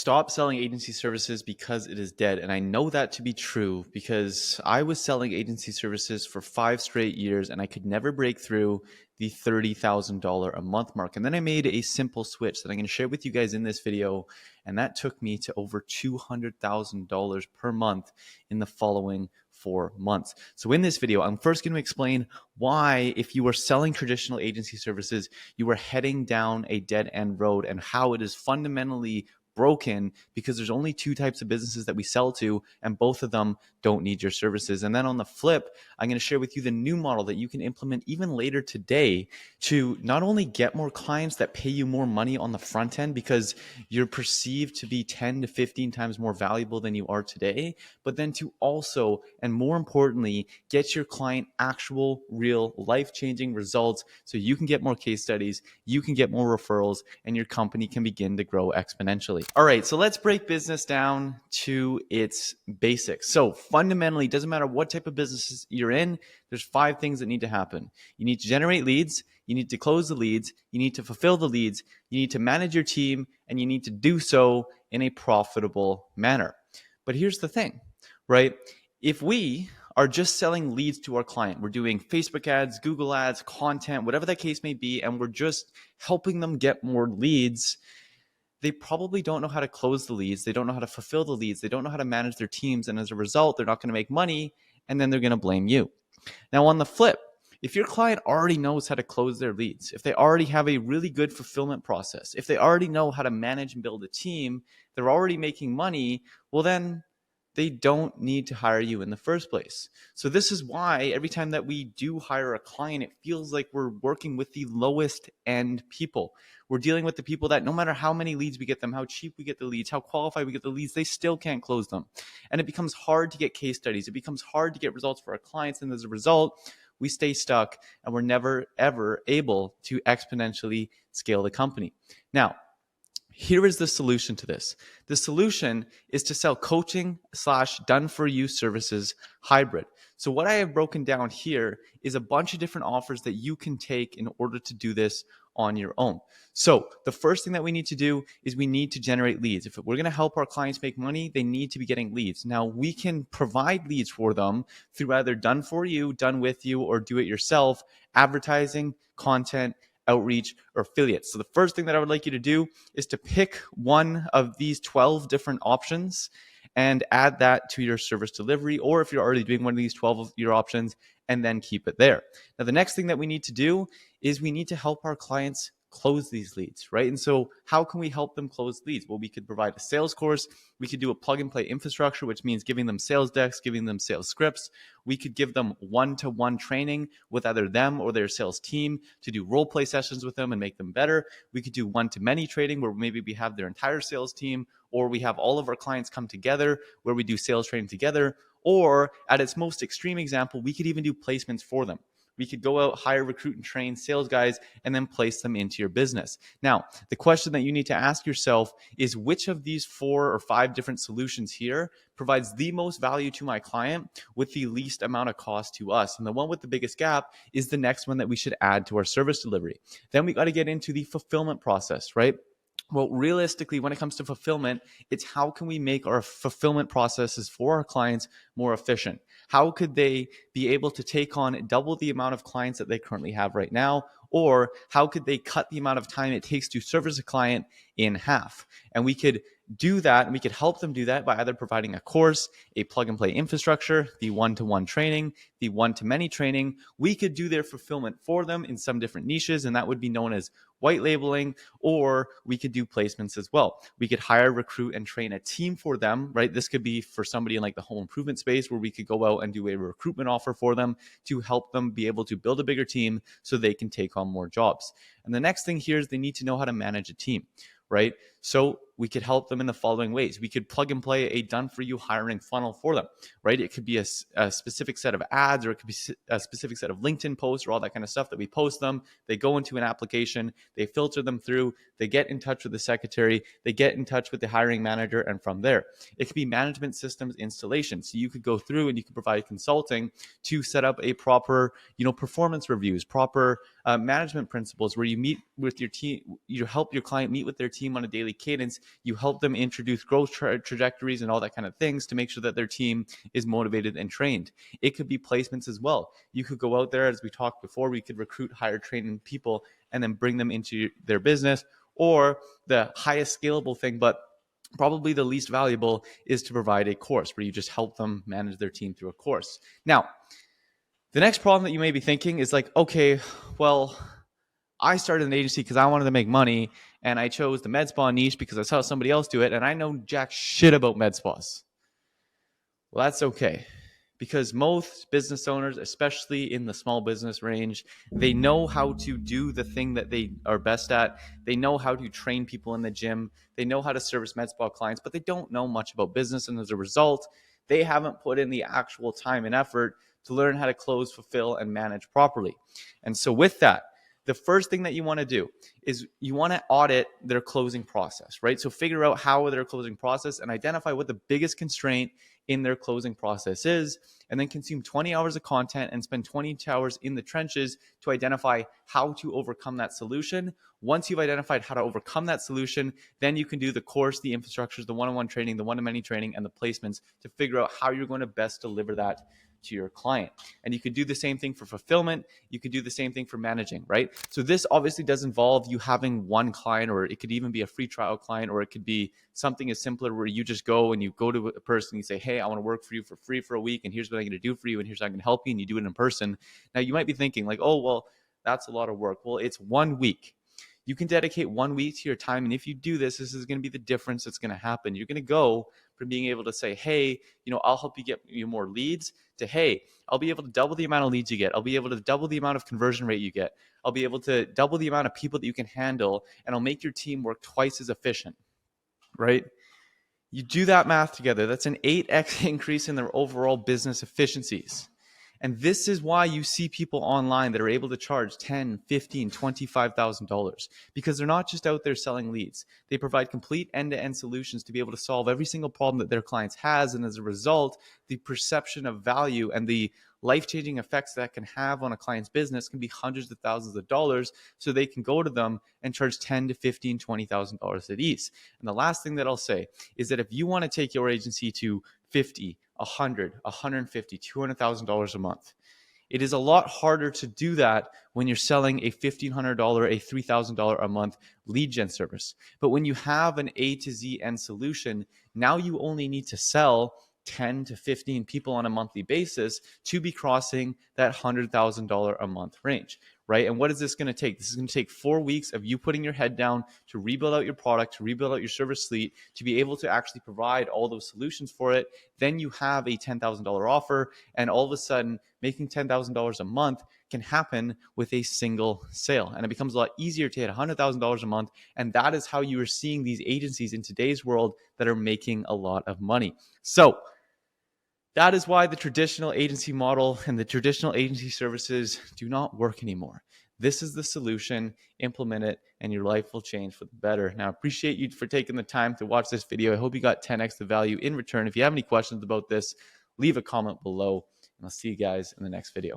Stop selling agency services because it is dead. And I know that to be true because I was selling agency services for 5 straight years and I could never break through the $30,000 a month mark. And then I made a simple switch that I'm going to share with you guys in this video. And that took me to over $200,000 per month in the following 4 months. So in this video, I'm first going to explain why, if you are selling traditional agency services, you are heading down a dead end road and how it is fundamentally broken because there's only two types of businesses that we sell to, and both of them don't need your services. And then on the flip, I'm going to share with you the new model that you can implement even later today to not only get more clients that pay you more money on the front end because you're perceived to be 10 to 15 times more valuable than you are today, but then to also, and more importantly, get your client actual, real, life-changing results so you can get more case studies, you can get more referrals, and your company can begin to grow exponentially. All right, so let's break business down to its basics. So fundamentally, it doesn't matter what type of business you're in, there's 5 things that need to happen. You need to generate leads, you need to close the leads, you need to fulfill the leads, you need to manage your team, and you need to do so in a profitable manner. But here's the thing, right? If we are just selling leads to our client, we're doing Facebook ads, Google ads, content, whatever that case may be, and we're just helping them get more leads, they probably don't know how to close the leads. They don't know how to fulfill the leads. They don't know how to manage their teams. And as a result, they're not going to make money. And then they're going to blame you. Now, on the flip, if your client already knows how to close their leads, if they already have a really good fulfillment process, if they already know how to manage and build a team, they're already making money, well, then they don't need to hire you in the first place. So this is why every time that we do hire a client, it feels like we're working with the lowest end people. We're dealing with the people that no matter how many leads we get them, how cheap we get the leads, how qualified we get the leads, they still can't close them. And it becomes hard to get case studies. It becomes hard to get results for our clients. And as a result, we stay stuck and we're never, ever able to exponentially scale the company. Now, here is the solution to this. The solution is to sell coaching / done-for-you services hybrid. So what I have broken down here is a bunch of different offers that you can take in order to do this on your own. So the first thing that we need to do is we need to generate leads. If we're going to help our clients make money, they need to be getting leads. Now, we can provide leads for them through either done for you, done with you, or do it yourself, advertising, content, outreach, or affiliates. So the first thing that I would like you to do is to pick one of these 12 different options and add that to your service delivery, or if you're already doing one of these 12 of your options, and then keep it there. Now, the next thing that we need to do is we need to help our clients close these leads, right? And so how can we help them close leads? Well, we could provide a sales course. We could do a plug and play infrastructure, which means giving them sales decks, giving them sales scripts. We could give them one-to-one training with either them or their sales team to do role play sessions with them and make them better. We could do one-to-many training where maybe we have their entire sales team, or we have all of our clients come together where we do sales training together. Or at its most extreme example, we could even do placements for them. We could go out, hire, recruit, and train sales guys, and then place them into your business. Now, the question that you need to ask yourself is which of these 4 or 5 different solutions here provides the most value to my client with the least amount of cost to us? And the one with the biggest gap is the next one that we should add to our service delivery. Then we got to get into the fulfillment process, right? Well, realistically, when it comes to fulfillment, it's how can we make our fulfillment processes for our clients more efficient? How could they be able to take on double the amount of clients that they currently have right now? Or how could they cut the amount of time it takes to service a client in half? And we could do that, and we could help them do that by either providing a course, a plug and play infrastructure, the one-to-one training, the one-to-many training. We could do their fulfillment for them in some different niches, and that would be known as white labeling, or we could do placements as well. We could hire, recruit, and train a team for them, right? This could be for somebody in like the home improvement space where we could go out and do a recruitment offer for them to help them be able to build a bigger team so they can take on more jobs. And the next thing here is they need to know how to manage a team, right? So we could help them in the following ways. We could plug and play a done-for-you hiring funnel for them, right? It could be a specific set of ads, or it could be a specific set of LinkedIn posts, or all that kind of stuff that we post them. They go into an application, they filter them through, they get in touch with the secretary, they get in touch with the hiring manager, and from there, it could be management systems installation. So you could go through and you could provide consulting to set up a proper, performance reviews, proper management principles where you meet with your team, you help your client meet with their team on a daily cadence You help them introduce growth trajectories and all that kind of things to make sure that their team is motivated and trained. It could be placements as well. You could go out there, as we talked before, we could recruit, hire, train people, and then bring them into their business. Or the highest scalable thing, but probably the least valuable, is to provide a course where you just help them manage their team through a course. Now, the next problem that you may be thinking is like, okay, well, I started an agency because I wanted to make money, and I chose the med spa niche because I saw somebody else do it, and I know jack shit about med spas. Well, that's okay, because most business owners, especially in the small business range, they know how to do the thing that they are best at. They know how to train people in the gym. They know how to service med spa clients, but they don't know much about business. And as a result, they haven't put in the actual time and effort to learn how to close, fulfill, and manage properly. And so with that, the first thing that you want to do is you want to audit their closing process, right? So figure out how their closing process and identify what the biggest constraint in their closing process is, and then consume 20 hours of content and spend 20 hours in the trenches to identify how to overcome that solution. Once you've identified how to overcome that solution, then you can do the course, the infrastructures, the one-on-one training, the one-to-many training, and the placements to figure out how you're going to best deliver that to your client. And you could do the same thing for fulfillment. You could do the same thing for managing, right? So this obviously does involve you having one client, or it could even be a free trial client, or it could be something as simpler where you just go and you go to a person and you say, hey, I want to work for you for free for a week, and here's what I'm going to do for you, and here's how I'm going to help you, and you do it in person. Now you might be thinking like, oh, well, that's a lot of work. Well, it's 1 week. You can dedicate 1 week to your time. And if you do this, this is going to be the difference that's going to happen. You're going to go from being able to say, hey, I'll help you get you more leads, to, hey, I'll be able to double the amount of leads you get. I'll be able to double the amount of conversion rate you get. I'll be able to double the amount of people that you can handle, and I'll make your team work twice as efficient, right? You do that math together, that's an 8x increase in their overall business efficiencies. And this is why you see people online that are able to charge $10,000, $15,000, $25,000, because they're not just out there selling leads. They provide complete end-to-end solutions to be able to solve every single problem that their clients has. And as a result, the perception of value and the life-changing effects that can have on a client's business can be hundreds of thousands of dollars. So they can go to them and charge $10,000 to $15,000, $20,000 at ease. And the last thing that I'll say is that if you want to take your agency to $50,000, $100,000, $150,000, $200,000 a month, it is a lot harder to do that when you're selling a $1,500, a $3,000 a month lead gen service. But when you have an A to Z end solution, now you only need to sell 10 to 15 people on a monthly basis to be crossing that $100,000 a month range, right? And what is this going to take? This is going to take 4 weeks of you putting your head down to rebuild out your product, to rebuild out your service suite, to be able to actually provide all those solutions for it. Then you have a $10,000 offer, and all of a sudden making $10,000 a month can happen with a single sale. And it becomes a lot easier to hit $100,000 a month. And that is how you are seeing these agencies in today's world that are making a lot of money. So that is why the traditional agency model and the traditional agency services do not work anymore. This is the solution. Implement it, and your life will change for the better. Now, I appreciate you for taking the time to watch this video. I hope you got 10x the value in return. If you have any questions about this, leave a comment below, and I'll see you guys in the next video.